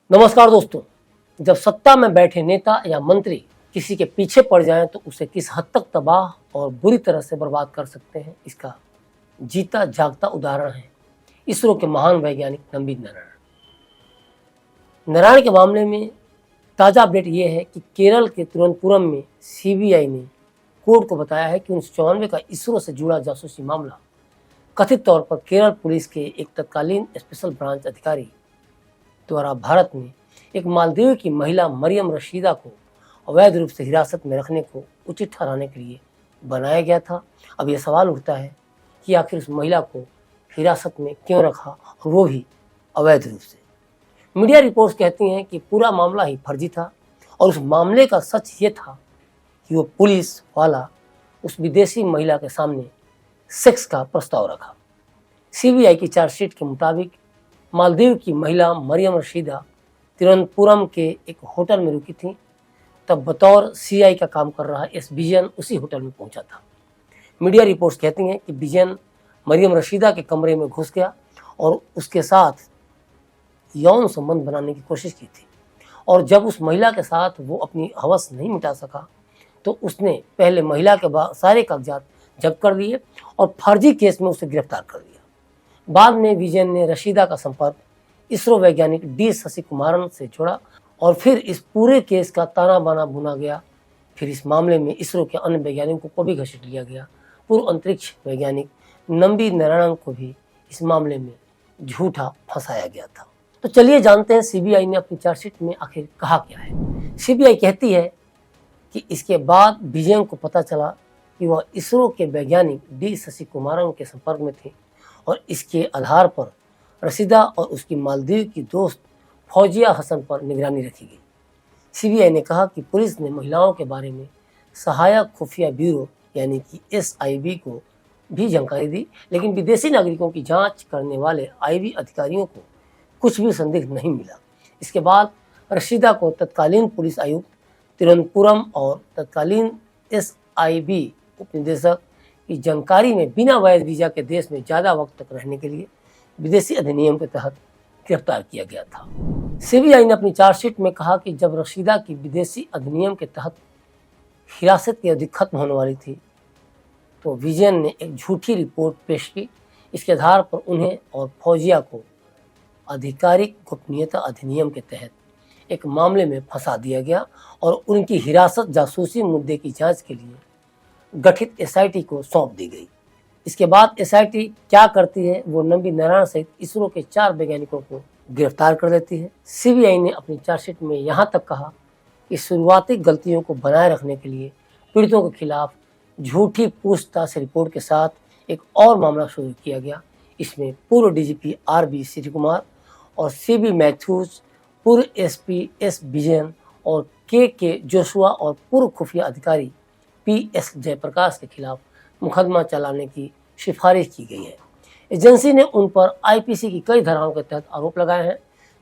नमस्कार दोस्तों। जब सत्ता में बैठे नेता या मंत्री किसी के पीछे पड़ जाएं तो उसे किस हद तक तबाह और बुरी तरह से बर्बाद कर सकते हैं, इसका जीता जागता उदाहरण है इसरो के महान वैज्ञानिक नंबी नारायण। नारायण के मामले में ताज़ा अपडेट ये है कि केरल के तिरुवनंतपुरम में सीबीआई ने कोर्ट को बताया है कि 1994 का इसरो से जुड़ा जासूसी मामला कथित तौर पर केरल पुलिस के एक तत्कालीन स्पेशल ब्रांच अधिकारी द्वारा भारत में एक मालदीव की महिला मरियम रशीदा को अवैध रूप से हिरासत में रखने को उचित ठहराने के लिए बनाया गया था। अब यह सवाल उठता है कि आखिर उस महिला को हिरासत में क्यों रखा, और वो भी अवैध रूप से। मीडिया रिपोर्ट्स कहती हैं कि पूरा मामला ही फर्जी था और उस मामले का सच ये था कि वो पुलिस वाला उस विदेशी महिला के सामने सेक्स का प्रस्ताव रखा। सीबीआई की चार्जशीट के मुताबिक मालदीव की महिला मरियम रशीदा तिरुवनंतपुरम के एक होटल में रुकी थी। तब बतौर सीआई का काम कर रहा एस विजयन उसी होटल में पहुंचा था। मीडिया रिपोर्ट्स कहती हैं कि विजयन मरियम रशीदा के कमरे में घुस गया और उसके साथ यौन संबंध बनाने की कोशिश की थी, और जब उस महिला के साथ वो अपनी हवस नहीं मिटा सका तो उसने पहले महिला के सारे कागजात जब्त कर लिए और फर्जी केस में उसे गिरफ्तार कर लिया। बाद में विजयन ने रशीदा का संपर्क इसरो वैज्ञानिक डी शशि कुमारन से जोड़ा और फिर इस पूरे केस का ताना बाना बुना गया। फिर इस मामले में इसरो के अन्य वैज्ञानिकों को भी घसीट लिया गया। पूर्व अंतरिक्ष वैज्ञानिक नंबी नारायण को भी इस मामले में झूठा फंसाया गया था। तो चलिए जानते हैं सीबीआई ने अपनी चार्जशीट में आखिर कहा क्या है। सीबीआई कहती है कि इसके बाद विजयन को पता चला कि वह इसरो के वैज्ञानिक डी शशि कुमारन के संपर्क में थे, और इसके आधार पर रशीदा और उसकी मालदीव की दोस्त फौजिया हसन पर निगरानी रखी गई। सीबीआई ने कहा कि पुलिस ने महिलाओं के बारे में सहायक खुफिया ब्यूरो यानी कि एसआईबी को भी जानकारी दी, लेकिन विदेशी नागरिकों की जांच करने वाले आईबी अधिकारियों को कुछ भी संदिग्ध नहीं मिला। इसके बाद रशीदा को तत्कालीन पुलिस आयुक्त तिरुवनंतपुरम और तत्कालीन एसआईबी उपनिदेशक की जानकारी में बिना वैध वीजा के देश में ज़्यादा वक्त तक रहने के लिए विदेशी अधिनियम के तहत गिरफ्तार किया गया था। सीबीआई ने अपनी चार्जशीट में कहा कि जब रशीदा की विदेशी अधिनियम के तहत हिरासत की अवधि खत्म होने वाली थी तो विजयन ने एक झूठी रिपोर्ट पेश की। इसके आधार पर उन्हें और फौजिया को आधिकारिक गोपनीयता अधिनियम के तहत एक मामले में फंसा दिया गया और उनकी हिरासत जासूसी मुद्दे की जांच के लिए गठित एसआईटी को सौंप दी गई। इसके बाद एसआईटी क्या करती है, वो नंबी नारायण सहित इसरो के 4 वैज्ञानिकों को गिरफ्तार कर देती है। सीबीआई ने अपनी चार्जशीट में यहाँ तक कहा कि शुरुआती गलतियों को बनाए रखने के लिए पीड़ितों के खिलाफ झूठी पूछताछ रिपोर्ट के साथ एक और मामला शुरू किया गया। इसमें पूर्व डीजीपी आरबी श्री कुमार और सीबी मैथ्यूज, पूर्व एसपी एस विजयन और के जोशुआ और पूर्व खुफिया अधिकारी पीएस जयप्रकाश के खिलाफ मुकदमा चलाने की सिफारिश की गई है। एजेंसी ने उन पर आईपीसी की कई धाराओं के तहत आरोप लगाए हैं,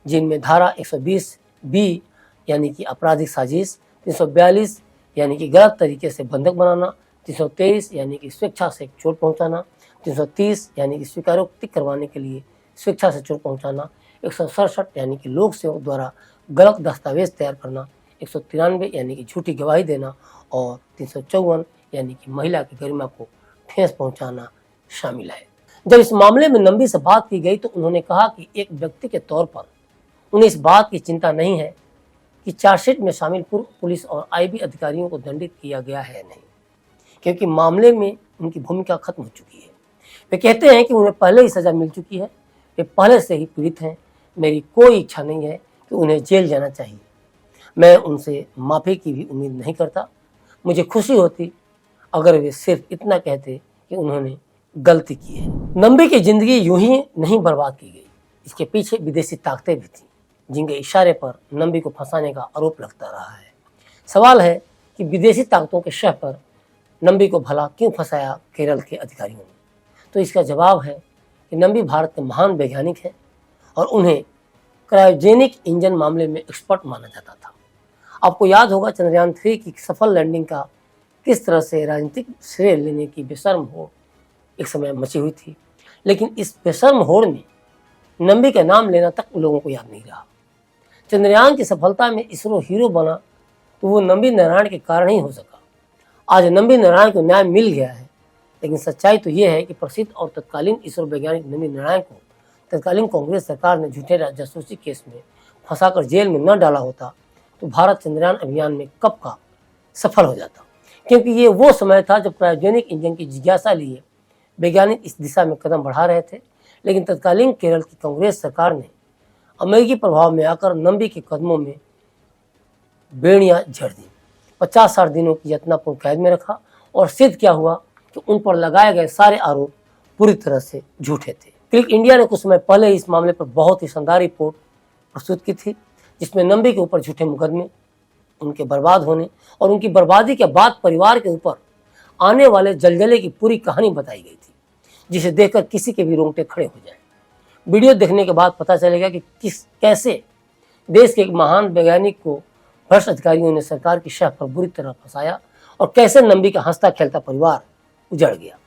जिनमें धारा 120 बी यानी कि आपराधिक साजिश, 342 यानी कि गलत तरीके से बंधक बनाना, 323 यानी कि स्वेच्छा से चोट पहुंचाना, 330 यानी कि स्वीकारोक्ति करवाने के लिए स्वेच्छा से चोट पहुंचाना, 167 यानी कि लोक सेवक द्वारा गलत दस्तावेज तैयार करना, 193 यानी कि झूठी गवाही देना और 354 यानी कि महिला की गरिमा को ठेस पहुंचाना शामिल है। जब इस मामले में नंबी से बात की गई तो उन्होंने कहा कि एक व्यक्ति के तौर पर उन्हें इस बात की चिंता नहीं है कि चार्जशीट में शामिल पूर्व पुलिस और आईबी अधिकारियों को दंडित किया गया है नहीं, क्योंकि मामले में उनकी भूमिका खत्म हो चुकी है। वे कहते हैं कि उन्हें पहले ही सजा मिल चुकी है, वे पहले से ही पीड़ित हैं। मेरी कोई इच्छा नहीं है कि उन्हें जेल जाना चाहिए। मैं उनसे माफ़ी की भी उम्मीद नहीं करता। मुझे खुशी होती अगर वे सिर्फ इतना कहते कि उन्होंने गलती की है। नंबी की ज़िंदगी यूं ही नहीं बर्बाद की गई, इसके पीछे विदेशी ताकतें भी थीं, जिनके इशारे पर नंबी को फंसाने का आरोप लगता रहा है। सवाल है कि विदेशी ताकतों के शह पर नंबी को भला क्यों फंसाया केरल के अधिकारियों ने? तो इसका जवाब है कि नंबी भारत के महान वैज्ञानिक हैं और उन्हें क्रायोजेनिक इंजन मामले में एक्सपर्ट माना जाता था। आपको याद होगा चंद्रयान 3 की सफल लैंडिंग का किस तरह से राजनीतिक श्रेय लेने की बेशर्म होड़ एक समय मची हुई थी, लेकिन इस बेशर्म होड़ में नंबी का नाम लेना तक लोगों को याद नहीं रहा। चंद्रयान की सफलता में इसरो हीरो बना तो वो नंबी नारायण के कारण ही हो सका। आज नंबी नारायण को न्याय मिल गया है, लेकिन सच्चाई तो ये है कि प्रसिद्ध और तत्कालीन इसरो वैज्ञानिक नंबी नारायण को तत्कालीन कांग्रेस सरकार ने झूठे जासूसी केस में फंसाकर जेल में न डाला होता तो भारत चंद्रयान अभियान में कब का सफल हो जाता। क्योंकि ये वो समय था जब क्रायोजेनिक इंजन की जिज्ञासा लिए वैज्ञानिक इस दिशा में कदम बढ़ा रहे थे, लेकिन तत्कालीन केरल की कांग्रेस सरकार ने अमेरिकी प्रभाव में आकर नंबी के कदमों में बेड़ियां जड़ दी, 50-60 दिनों की यातनापूर्ण कैद में रखा और सिद्ध क्या हुआ कि उन पर लगाए गए सारे आरोप पूरी तरह से झूठे थे। क्लिक इंडिया ने कुछ समय पहले इस मामले पर बहुत ही शानदार रिपोर्ट प्रस्तुत की थी, जिसमें नंबी के ऊपर झूठे मुकदमे, उनके बर्बाद होने और उनकी बर्बादी के बाद परिवार के ऊपर आने वाले जलजले की पूरी कहानी बताई गई थी, जिसे देखकर किसी के भी रोंगटे खड़े हो जाएं। वीडियो देखने के बाद पता चलेगा कि कैसे देश के एक महान वैज्ञानिक को भ्रष्ट अधिकारियों ने सरकार की शह पर बुरी तरह फंसाया और कैसे नंबी का हंसता खेलता परिवार उजड़ गया।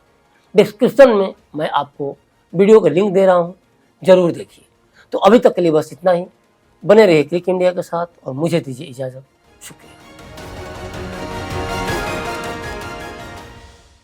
डिस्क्रिप्शन में मैं आपको वीडियो का लिंक दे रहा हूं, जरूर देखिए। तो अभी तक के लिए बस इतना ही। बने रहिए क्लिक इंडिया के साथ और मुझे दीजिए इजाज़त। शुक्रिया।